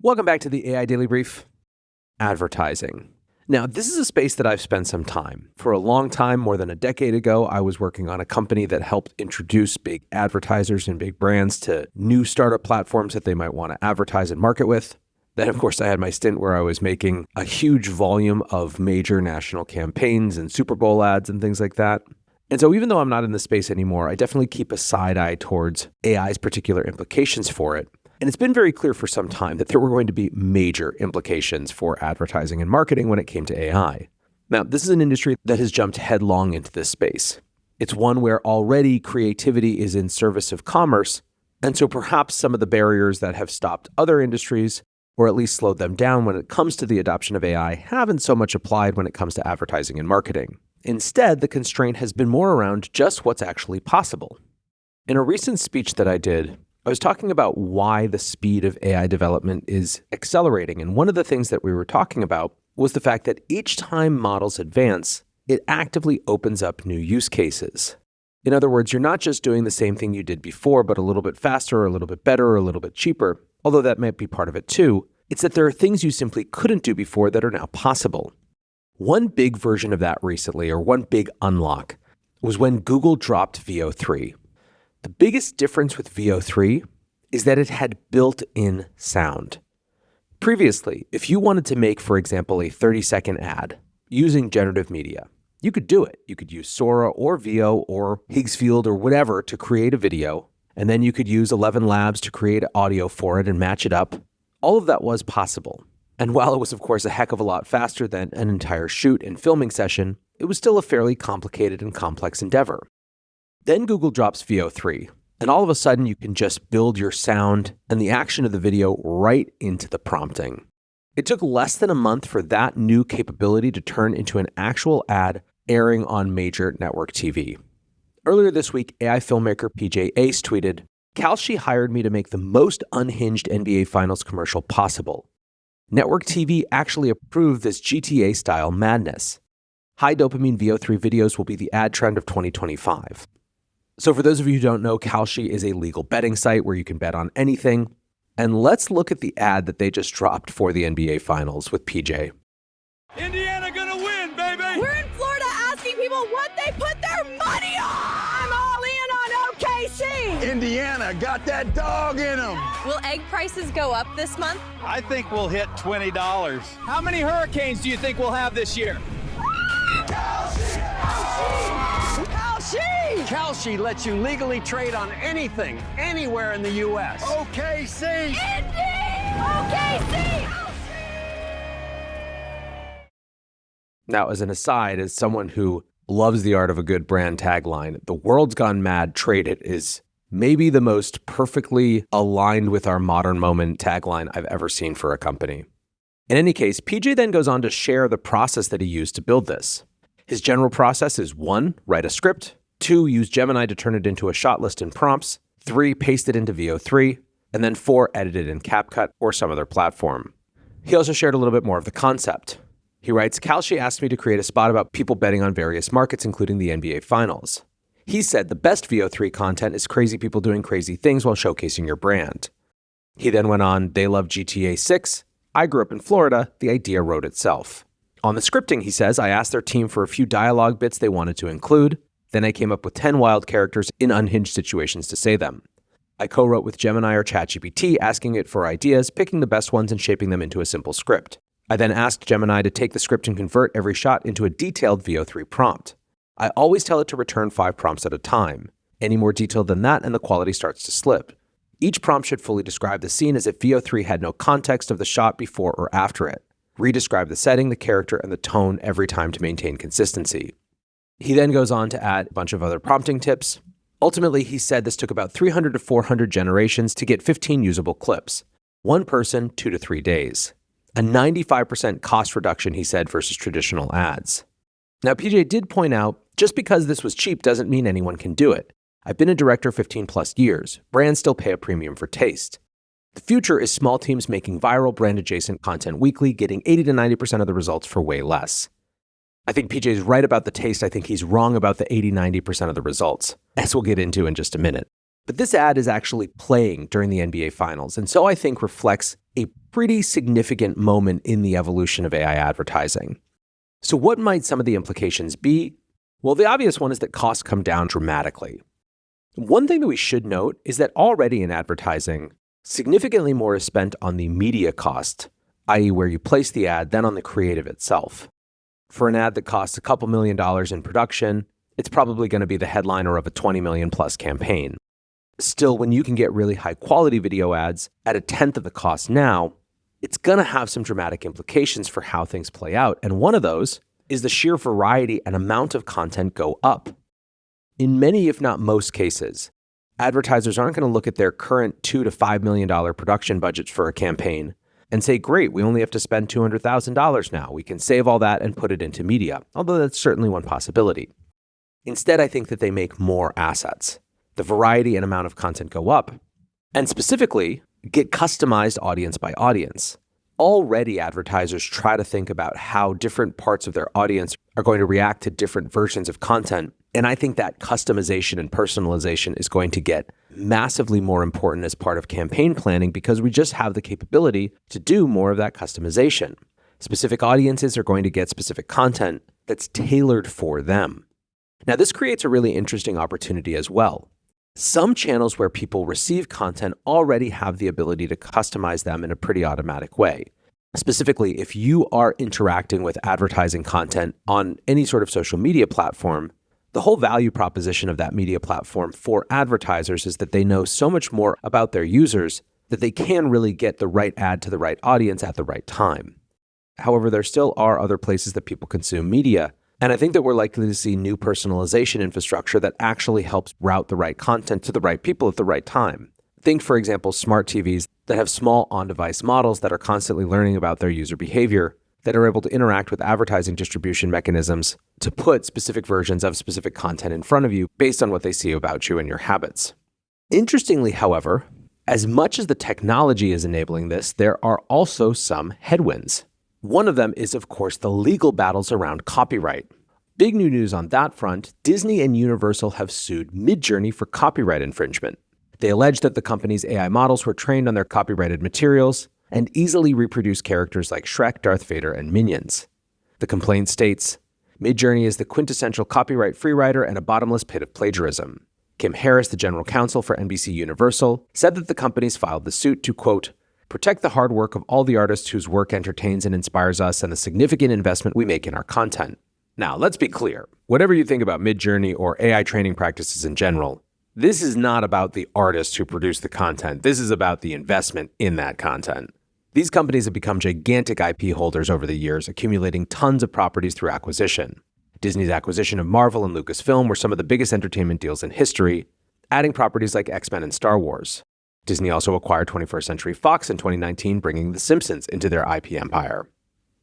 Welcome back to the AI Daily Brief. Advertising. Now, this is a space that I've spent some time. For a long time, more than a decade ago, I was working on a company that helped introduce big advertisers and big brands to new startup platforms that they might want to advertise and market with. Then, of course, I had my stint where I was making a huge volume of major national campaigns and Super Bowl ads and things like that. And so even though I'm not in this space anymore, I definitely keep a side eye towards AI's particular implications for it. And it's been very clear for some time that there were going to be major implications for advertising and marketing when it came to AI. Now, this is an industry that has jumped headlong into this space. It's one where already creativity is in service of commerce, and so perhaps some of the barriers that have stopped other industries, or at least slowed them down when it comes to the adoption of AI, haven't so much applied when it comes to advertising and marketing. Instead, the constraint has been more around just what's actually possible. In a recent speech that I did, I was talking about why the speed of AI development is accelerating. And one of the things that we were talking about was the fact that each time models advance, it actively opens up new use cases. In other words, you're not just doing the same thing you did before, but a little bit faster, or a little bit better, or a little bit cheaper, although that might be part of it too. It's that there are things you simply couldn't do before that are now possible. One big version of that recently, or one big unlock, was when Google dropped Veo 3. The biggest difference with Veo 3 is that it had built-in sound. Previously, if you wanted to make, for example, a 30-second ad using generative media, you could do it. You could use Sora or Veo or Higgsfield or whatever to create a video, and then you could use 11 Labs to create audio for it and match it up. All of that was possible. And while it was, of course, a heck of a lot faster than an entire shoot and filming session, it was still a fairly complicated and complex endeavor. Then Google drops Veo 3, and all of a sudden you can just build your sound and the action of the video right into the prompting. It took less than a month for that new capability to turn into an actual ad airing on major network TV. Earlier this week, AI filmmaker PJ Ace tweeted, "Kalshi hired me to make the most unhinged NBA Finals commercial possible. Network TV actually approved this GTA-style madness. High dopamine Veo 3 videos will be the ad trend of 2025. So for those of you who don't know, Kalshi is a legal betting site where you can bet on anything. And let's look at the ad that they just dropped for the NBA Finals with PJ. Indiana gonna win, baby! We're in Florida asking people what they put their money on! I'm all in on OKC! Indiana got that dog in them! Will egg prices go up this month? I think we'll hit $20. How many hurricanes do you think we'll have this year? Kalshi! Kalshi lets you legally trade on anything, anywhere in the U.S. OKC! Indy! OKC! Now, as an aside, as someone who loves the art of a good brand tagline, "The world's gone mad, trade it" is maybe the most perfectly aligned with our modern moment tagline I've ever seen for a company. In any case, PJ then goes on to share the process that he used to build this. His general process is 1, write a script, 2, use Gemini to turn it into a shot list and prompts, 3, paste it into Veo 3, and then 4, edit it in CapCut or some other platform. He also shared a little bit more of the concept. He writes, "Kalshi asked me to create a spot about people betting on various markets, including the NBA Finals. He said the best Veo 3 content is crazy people doing crazy things while showcasing your brand." He then went on, "They love GTA 6. I grew up in Florida. The idea wrote itself. On the scripting," he says, "I asked their team for a few dialogue bits they wanted to include. Then I came up with 10 wild characters in unhinged situations to say them. I co-wrote with Gemini or ChatGPT, asking it for ideas, picking the best ones and shaping them into a simple script. I then asked Gemini to take the script and convert every shot into a detailed Veo 3 prompt. I always tell it to return 5 prompts at a time. Any more detailed than that and the quality starts to slip. Each prompt should fully describe the scene as if Veo 3 had no context of the shot before or after it. Redescribe the setting, the character, and the tone every time to maintain consistency." He then goes on to add a bunch of other prompting tips. Ultimately, he said this took about 300 to 400 generations to get 15 usable clips. One person, 2 to 3 days. A 95% cost reduction, he said, versus traditional ads. Now, PJ did point out, just because this was cheap doesn't mean anyone can do it. I've been a director 15 plus years. Brands still pay a premium for taste. The future is small teams making viral brand-adjacent content weekly, getting 80 to 90% of the results for way less. I think PJ is right about the taste. I think he's wrong about the 80-90% of the results, as we'll get into in just a minute. But this ad is actually playing during the NBA Finals, and so I think reflects a pretty significant moment in the evolution of AI advertising. So what might some of the implications be? Well, the obvious one is that costs come down dramatically. One thing that we should note is that already in advertising, significantly more is spent on the media cost, i.e. where you place the ad, than on the creative itself. For an ad that costs a couple $1 million in production, it's probably going to be the headliner of a $20 million plus campaign. Still, when you can get really high quality video ads at a tenth of the cost now, it's going to have some dramatic implications for how things play out. And one of those is the sheer variety and amount of content go up. In many, if not most cases, advertisers aren't going to look at their current $2 to $5 million production budgets for a campaign and say, great, we only have to spend $200,000 now. We can save all that and put it into media, although that's certainly one possibility. Instead, I think that they make more assets. The variety and amount of content go up, and specifically, get customized audience by audience. Already, advertisers try to think about how different parts of their audience are going to react to different versions of content. And I think that customization and personalization is going to get massively more important as part of campaign planning because we just have the capability to do more of that customization. Specific audiences are going to get specific content that's tailored for them. Now, this creates a really interesting opportunity as well. Some channels where people receive content already have the ability to customize them in a pretty automatic way. Specifically, if you are interacting with advertising content on any sort of social media platform, the whole value proposition of that media platform for advertisers is that they know so much more about their users that they can really get the right ad to the right audience at the right time. However, there still are other places that people consume media, and I think that we're likely to see new personalization infrastructure that actually helps route the right content to the right people at the right time. Think, for example, smart TVs that have small on-device models that are constantly learning about their user behavior, that are able to interact with advertising distribution mechanisms to put specific versions of specific content in front of you based on what they see about you and your habits. Interestingly, however, as much as the technology is enabling this, there are also some headwinds. One of them is, of course, the legal battles around copyright. Big new news on that front, Disney and Universal have sued Midjourney for copyright infringement. They allege that the company's AI models were trained on their copyrighted materials and easily reproduce characters like Shrek, Darth Vader, and Minions. The complaint states, Midjourney is the quintessential copyright-free writer and a bottomless pit of plagiarism. Kim Harris, the general counsel for NBC Universal, said that the companies filed the suit to, quote, protect the hard work of all the artists whose work entertains and inspires us and the significant investment we make in our content. Now, let's be clear. Whatever you think about Midjourney or AI training practices in general, this is not about the artists who produce the content. This is about the investment in that content. These companies have become gigantic IP holders over the years, accumulating tons of properties through acquisition. Disney's acquisition of Marvel and Lucasfilm were some of the biggest entertainment deals in history, adding properties like X-Men and Star Wars. Disney also acquired 21st Century Fox in 2019, bringing The Simpsons into their IP empire.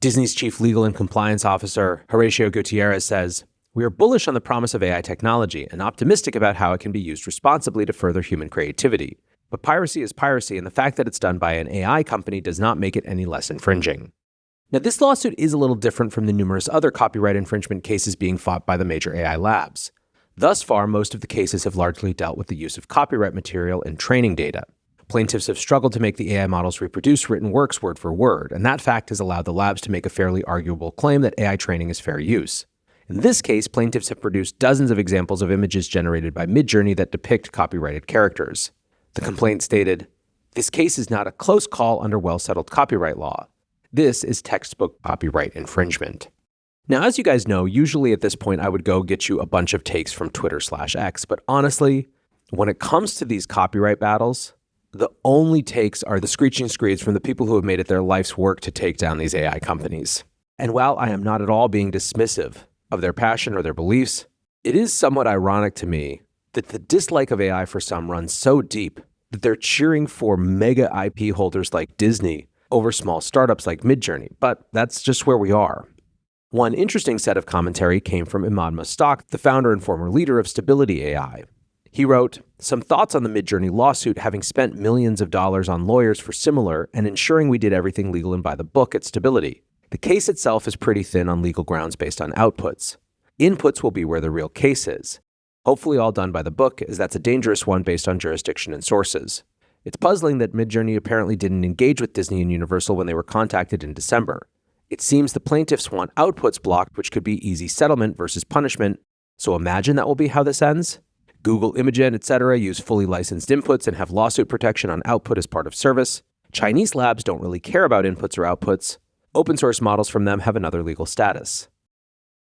Disney's chief legal and compliance officer, Horacio Gutierrez, says, we are bullish on the promise of AI technology and optimistic about how it can be used responsibly to further human creativity. But piracy is piracy, and the fact that it's done by an AI company does not make it any less infringing. Now, this lawsuit is a little different from the numerous other copyright infringement cases being fought by the major AI labs. Thus far, most of the cases have largely dealt with the use of copyright material and training data. Plaintiffs have struggled to make the AI models reproduce written works word for word, and that fact has allowed the labs to make a fairly arguable claim that AI training is fair use. In this case, plaintiffs have produced dozens of examples of images generated by Midjourney that depict copyrighted characters. The complaint stated, this case is not a close call under well-settled copyright law. This is textbook copyright infringement. Now, as you guys know, usually at this point, I would go get you a bunch of takes from Twitter/X, but honestly, when it comes to these copyright battles, the only takes are the screeching screeds from the people who have made it their life's work to take down these AI companies. And while I am not at all being dismissive of their passion or their beliefs, it is somewhat ironic to me that the dislike of AI for some runs so deep that they're cheering for mega IP holders like Disney over small startups like Midjourney. But that's just where we are. One interesting set of commentary came from Imad Mustaq, the founder and former leader of Stability AI. He wrote, some thoughts on the Midjourney lawsuit, having spent millions of dollars on lawyers for similar and ensuring we did everything legal and by the book at Stability. The case itself is pretty thin on legal grounds based on outputs. Inputs will be where the real case is. Hopefully all done by the book, as that's a dangerous one based on jurisdiction and sources. It's puzzling that Midjourney apparently didn't engage with Disney and Universal when they were contacted in December. It seems the plaintiffs want outputs blocked, which could be easy settlement versus punishment. So imagine that will be how this ends. Google, Imagen, etc. use fully licensed inputs and have lawsuit protection on output as part of service. Chinese labs don't really care about inputs or outputs. Open source models from them have another legal status.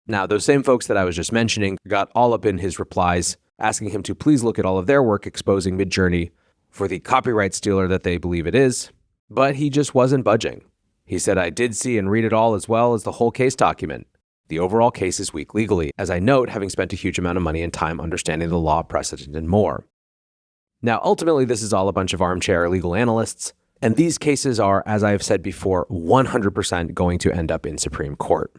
Now, those same folks that I was just mentioning got all up in his replies, asking him to please look at all of their work exposing Midjourney for the copyright stealer that they believe it is, but he just wasn't budging. He said, I did see and read it all as well as the whole case document. The overall case is weak legally, as I note, having spent a huge amount of money and time understanding the law, precedent, and more. Now, ultimately, this is all a bunch of armchair legal analysts, and these cases are, as I have said before, 100% going to end up in Supreme Court.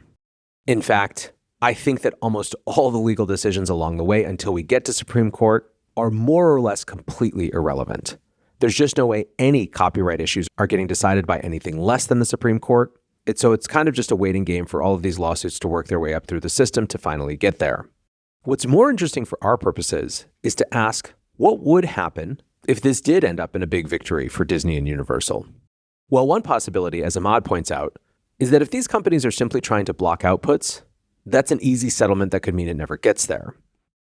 In fact, I think that almost all the legal decisions along the way until we get to Supreme Court are more or less completely irrelevant. There's just no way any copyright issues are getting decided by anything less than the Supreme Court. So it's kind of just a waiting game for all of these lawsuits to work their way up through the system to finally get there. What's more interesting for our purposes is to ask, what would happen if this did end up in a big victory for Disney and Universal? Well, one possibility, as Ahmad points out, is that if these companies are simply trying to block outputs, that's an easy settlement that could mean it never gets there.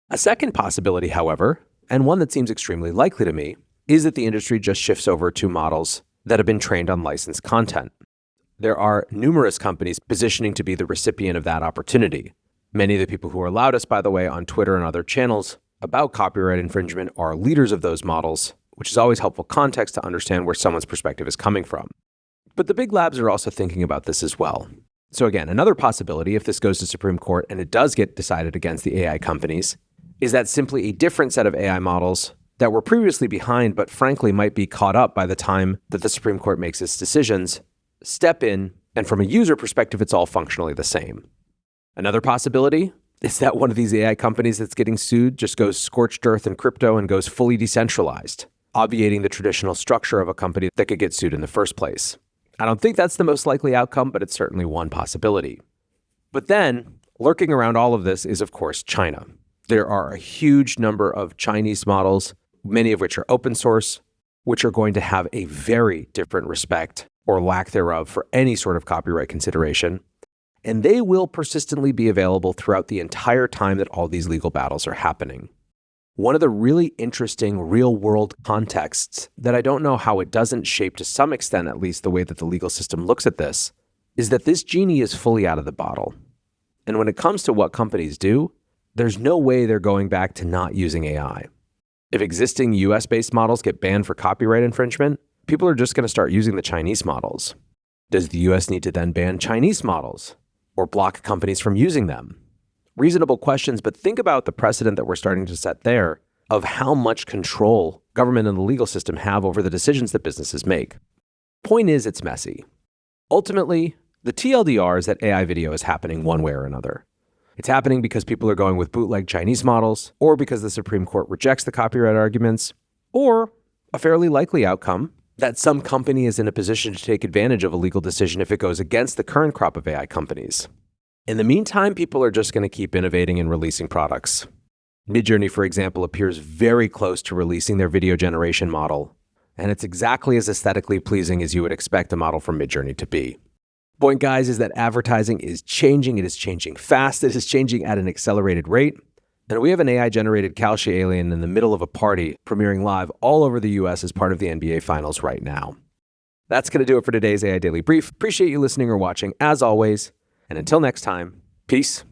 A second possibility, however, and one that seems extremely likely to me, is that the industry just shifts over to models that have been trained on licensed content. There are numerous companies positioning to be the recipient of that opportunity. Many of the people who are loudest, by the way, on Twitter and other channels about copyright infringement are leaders of those models, which is always helpful context to understand where someone's perspective is coming from. But the big labs are also thinking about this as well. So again, another possibility, if this goes to Supreme Court and it does get decided against the AI companies, is that simply a different set of AI models that were previously behind, but frankly might be caught up by the time that the Supreme Court makes its decisions, step in, and from a user perspective, it's all functionally the same. Another possibility is that one of these AI companies that's getting sued just goes scorched earth in crypto and goes fully decentralized, obviating the traditional structure of a company that could get sued in the first place. I don't think that's the most likely outcome, but it's certainly one possibility. But then, lurking around all of this is, of course, China. There are a huge number of Chinese models, many of which are open source, which are going to have a very different respect or lack thereof for any sort of copyright consideration. And they will persistently be available throughout the entire time that all these legal battles are happening. One of the really interesting real-world contexts that I don't know how it doesn't shape to some extent, at least the way that the legal system looks at this, is that this genie is fully out of the bottle. And when it comes to what companies do, there's no way they're going back to not using AI. If existing US-based models get banned for copyright infringement, people are just going to start using the Chinese models. Does the US need to then ban Chinese models or block companies from using them? Reasonable questions, but think about the precedent that we're starting to set there of how much control government and the legal system have over the decisions that businesses make. Point is, it's messy. Ultimately, the TLDR is that AI video is happening one way or another. It's happening because people are going with bootleg Chinese models, or because the Supreme Court rejects the copyright arguments, or a fairly likely outcome that some company is in a position to take advantage of a legal decision if it goes against the current crop of AI companies. In the meantime, people are just going to keep innovating and releasing products. Midjourney, for example, appears very close to releasing their video generation model, and it's exactly as aesthetically pleasing as you would expect a model from Midjourney to be. Point, guys, is that advertising is changing. It is changing fast. It is changing at an accelerated rate. And we have an AI-generated Kalshi alien in the middle of a party premiering live all over the US as part of the NBA Finals right now. That's going to do it for today's AI Daily Brief. Appreciate you listening or watching, as always. And until next time, peace